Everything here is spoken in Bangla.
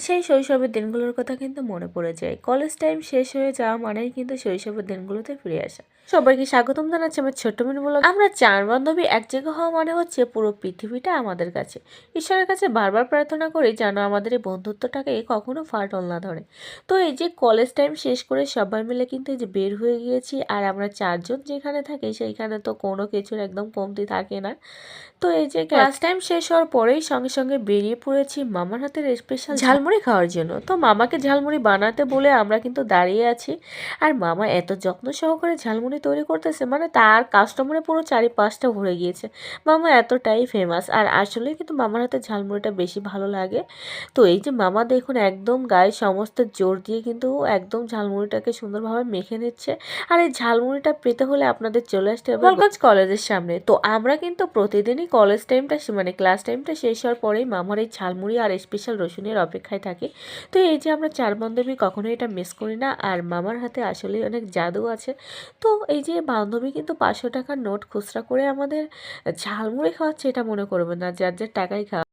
সেই শৈশবের দিনগুলোর কথা কিন্তু মনে পড়ে যায়। কলেজ টাইম শেষ হয়ে যাওয়া মানেই কিন্তু শৈশবের দিনগুলোতে ফিরে আসা। সবাইকে স্বাগতম জানাচ্ছি আমার ছোট্ট মিনি ব্লগে। আমরা 4 বান্ধবী এক জায়গা হওয়া মানে হচ্ছে পুরো পৃথিবীটা আমাদের কাছে। ঈশ্বরের কাছে বারবার প্রার্থনা করি যেন আমাদের এই বন্ধুত্বটাকে কখনো ফাটল না ধরে। তো এই যে কলেজ টাইম শেষ করে সবাই মিলে কিন্তু এই যে বের হয়ে গিয়েছি, আর আমরা 4 জন যেখানে থাকি সেইখানে তো কোনো কিছুর একদম কমতি থাকে না। তো এই যে ক্লাস টাইম শেষ হওয়ার পরেই সঙ্গে সঙ্গে বেরিয়ে পড়েছি মামার হাতের স্পেশাল ঝালমুড়ি খাওয়ার জন্য। তো মামাকে ঝালমুড়ি বানাতে বলে আমরা কিন্তু দাঁড়িয়ে আছি, আর মামা এত যত্ন সহকারে ঝালমুড়ি তৈরি করতেছে, মানে তার কাস্টমারে পুরো চারিপাশটা ভরে গিয়েছে। মামা এতটাই ফেমাস, আর আসলে কিন্তু মামার হাতের ঝালমুড়িটা বেশি ভালো লাগে। তো এই যে মামা দেখুন একদম গায়ে সমস্ত জোর দিয়ে কিন্তু একদম ঝালমুড়িটাকে সুন্দরভাবে মেখে নিচ্ছে। আর এই ঝালমুড়িটা পেতে হলে আপনাদের চলে আসতে হবে গোপালগঞ্জ কলেজের সামনে। তো আমরা কিন্তু প্রতিদিনই কলেজ টাইমটা মানে ক্লাস টাইমটা শেষ হওয়ার পরেই মামার এই ঝালমুড়ি আর স্পেশাল রসুনের অপেক্ষায় থাকি। তো এই যে আমরা 4 বান্ধবী কখনোই এটা মিস করি না, আর মামার হাতে আসলেই অনেক জাদু আছে। তো এই যে বান্ধবী কিন্তু 500 টাকার নোট খুচরা করে আমাদের ঝালমুড়ি খাওয়াচ্ছে, এটা মনে করবেন না, যার যার টাকাই খাওয়া।